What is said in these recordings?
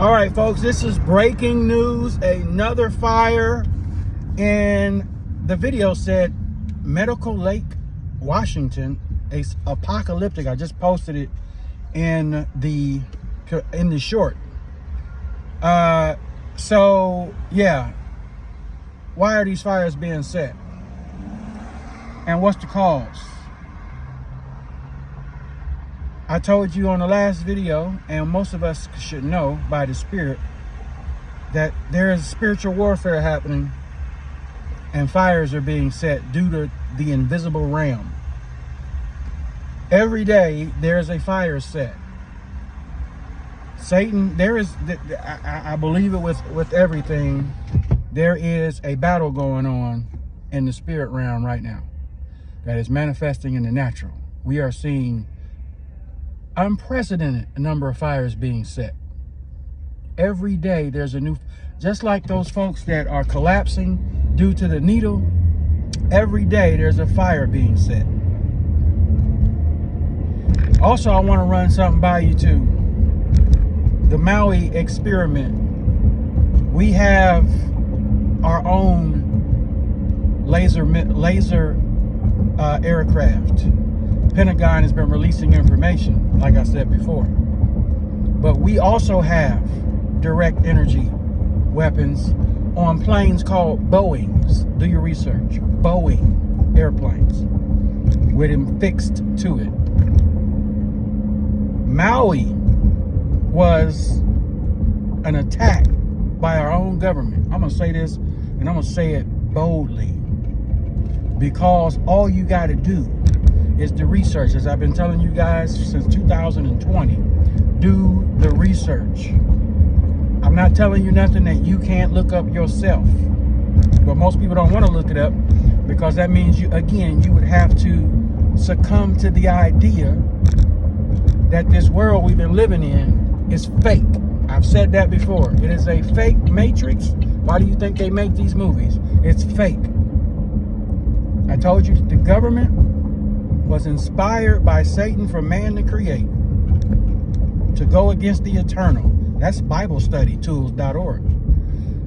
All right, folks, this is breaking news. Another fire. And the video said Medical Lake, Washington, is apocalyptic. I just posted it in the short. So yeah, why are these fires being set? And what's the cause? I told you on the last video, and most of us should know by the Spirit, that there is spiritual warfare happening and fires are being set due to the invisible realm. Every day there's a fire set. Satan, there is, I believe it with everything, there is a battle going on in the spirit realm right now that is manifesting in the natural. We are seeing unprecedented number of fires being set. Every day there's a new, just like those folks that are collapsing due to the needle, every day there's a fire being set. Also, I want to run something by you too. The Maui experiment. We have our own laser aircraft. Pentagon has been releasing information, like I said before. But we also have direct energy weapons on planes called Boeings. Do your research. Boeing airplanes with them fixed to it. Maui was an attack by our own government. I'm going to say this, and I'm going to say it boldly, because all you got to do is the research. As I've been telling you guys since 2020, do the research. I'm not telling you nothing that you can't look up yourself, but most people don't want to look it up, because that means you would have to succumb to the idea that this world we've been living in is fake. I've said that before. It is a fake matrix. Why do you think they make these movies? It's fake. I told you the government was inspired by Satan for man to create, to go against the eternal. That's BibleStudyTools.org.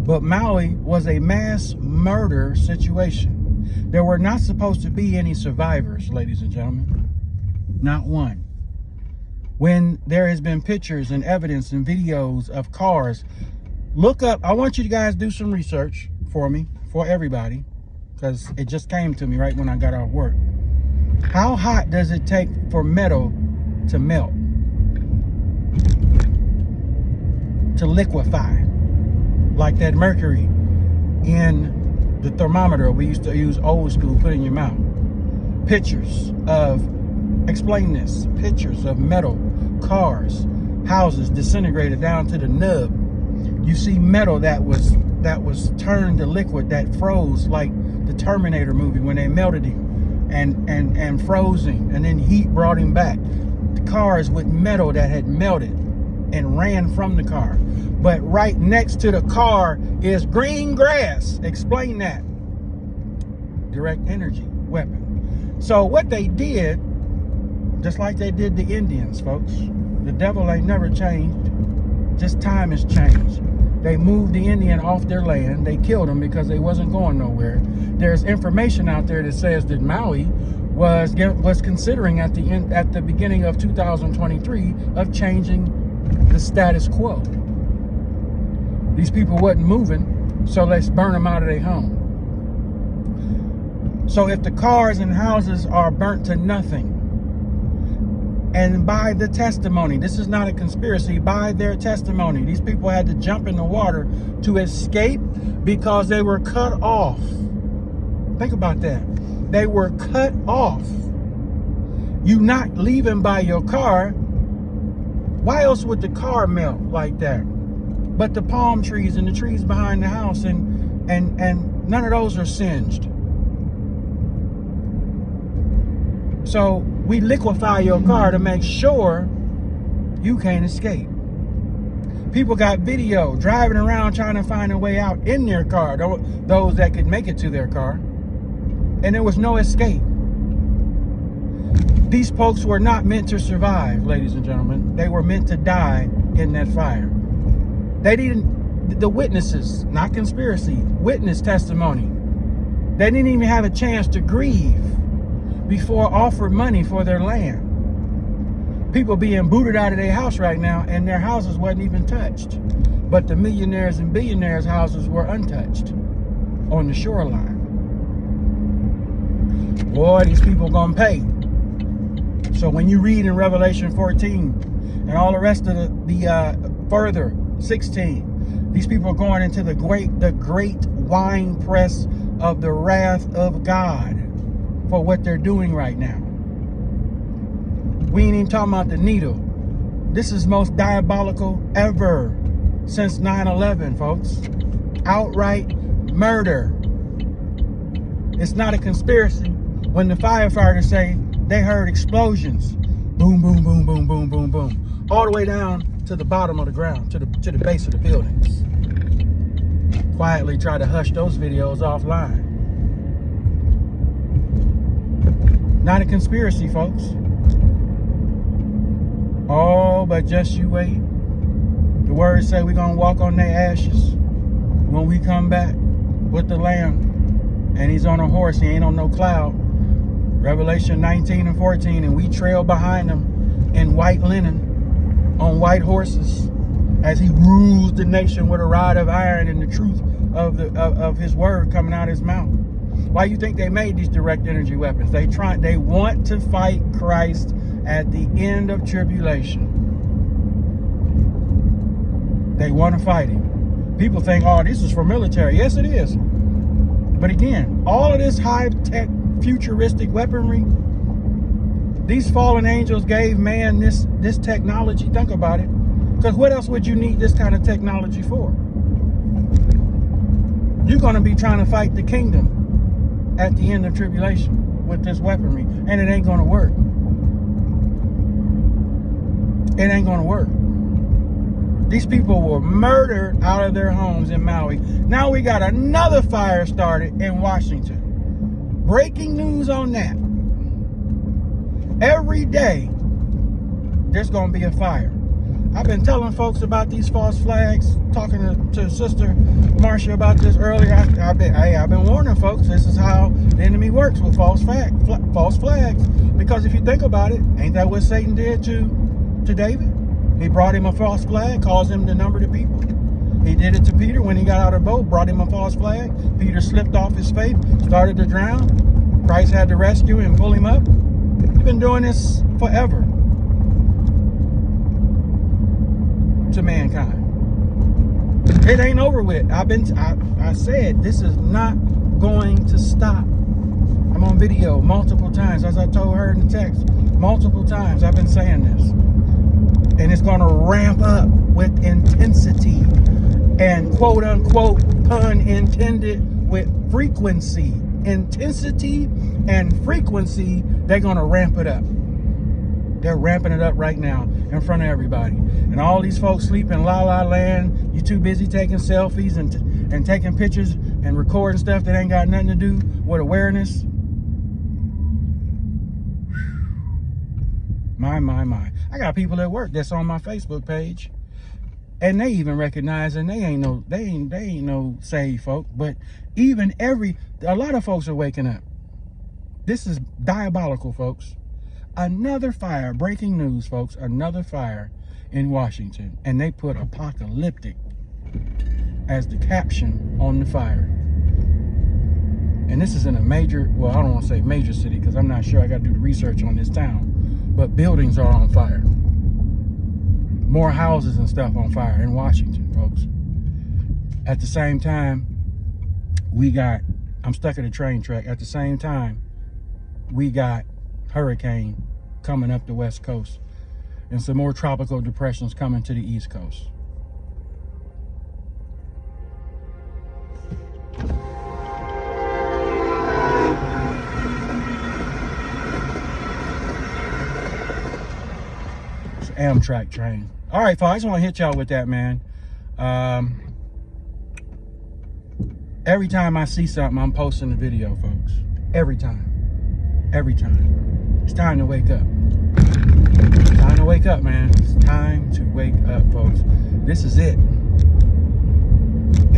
But Maui was a mass murder situation. There were not supposed to be any survivors, ladies and gentlemen. Not one. When there has been pictures and evidence and videos of cars, look up, I want you guys to do some research for me, for everybody, because it just came to me right when I got off work. How hot does it take for metal to melt, to liquefy, like that mercury in the thermometer we used to use old school, put in your mouth? Pictures of, explain this, pictures of metal, cars, houses disintegrated down to the nub. You see metal that was turned to liquid, that froze, like the Terminator movie when they melted him and froze him, and then heat brought him back. The cars with metal that had melted and ran from the car. But right next to the car is green grass. Explain that. Direct energy weapon. So what they did, just like they did the Indians, folks, the devil ain't never changed. Just time has changed. They moved the Indian off their land. They killed him because they wasn't going nowhere. There's information out there that says that Maui was considering at the beginning of 2023 of changing the status quo. These people wasn't moving, so let's burn them out of their home. So if the cars and houses are burnt to nothing, and by the testimony, this is not a conspiracy, by their testimony, these people had to jump in the water to escape because they were cut off. Think about that. They were cut off. You not leaving by your car. Why else would the car melt like that? But the palm trees and the trees behind the house, and none of those are singed. So we liquefy your car to make sure you can't escape. People got video driving around trying to find a way out in their car, those that could make it to their car, and there was no escape. These folks were not meant to survive, ladies and gentlemen. They were meant to die in that fire. They didn't, the witnesses, not conspiracy, witness testimony. They didn't even have a chance to grieve before offered money for their land. People being booted out of their house right now, and their houses wasn't even touched. But the millionaires and billionaires' houses were untouched on the shoreline. Boy, these people gonna pay. So when you read in Revelation 14 and all the rest of the further 16, these people are going into the great wine press of the wrath of God for what they're doing right now. We ain't even talking about the needle. This is most diabolical ever since 9/11, folks. Outright murder. It's not a conspiracy when the firefighters say they heard explosions. Boom, boom, boom, boom, boom, boom, boom. All the way down to the bottom of the ground, to the base of the buildings. Quietly try to hush those videos offline. Not a conspiracy, folks. Oh, but just you wait. The words say we're going to walk on their ashes when we come back with the Lamb. And he's on a horse. He ain't on no cloud. Revelation 19 and 14. And we trail behind him in white linen on white horses as he rules the nation with a rod of iron and the truth of his word coming out of his mouth. Why you think they made these direct energy weapons? They want to fight Christ at the end of tribulation. They want to fight him. People think, oh, this is for military. Yes, it is. But again, all of this high-tech, futuristic weaponry, these fallen angels gave man this technology. Think about it. Because what else would you need this kind of technology for? You're going to be trying to fight the kingdom at the end of tribulation with this weaponry. And it ain't going to work. It ain't going to work. These people were murdered out of their homes in Maui. Now we got another fire started in Washington. Breaking news on that. Every day, there's going to be a fire. I've been telling folks about these false flags, talking to Sister Marcia about this earlier. I've been warning folks, this is how the enemy works with false flags. Because if you think about it, ain't that what Satan did to David? He brought him a false flag, caused him to number the people. He did it to Peter when he got out of the boat, brought him a false flag. Peter slipped off his faith, started to drown. Christ had to rescue him and pull him up. He's been doing this forever to mankind. It ain't over with. I said this is not going to stop. I'm on video multiple times, as I told her in the text. Multiple times I've been saying this. And it's going to ramp up with intensity and quote unquote pun intended with frequency. Intensity and frequency, they're going to ramp it up. They're ramping it up right now in front of everybody. And all these folks sleep in La La Land. You too busy taking selfies and taking pictures and recording stuff that ain't got nothing to do with awareness. My. I got people at work that's on my Facebook page. And they even recognize, and they ain't no saved folk. But even a lot of folks are waking up. This is diabolical, folks. Another fire, breaking news, folks. Another fire in Washington. And they put apocalyptic as the caption on the fire. And this is in a major, well, I don't want to say major city because I'm not sure. I got to do the research on this town. But buildings are on fire. More houses and stuff on fire in Washington, folks. At the same time, I'm stuck at a train track. At the same time, we got hurricane coming up the West Coast and some more tropical depressions coming to the East Coast. Amtrak train. All right, folks, I just want to hit y'all with that, man. Every time I see something, I'm posting a video, folks. Every time. It's time to wake up. It's time to wake up, man. It's time to wake up, folks. This is it.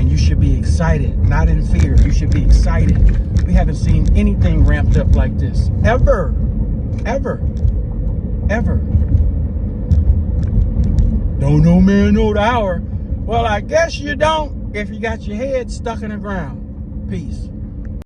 And you should be excited, not in fear. You should be excited. We haven't seen anything ramped up like this ever, ever, ever. Don't no man know the hour. Well, I guess you don't if you got your head stuck in the ground. Peace.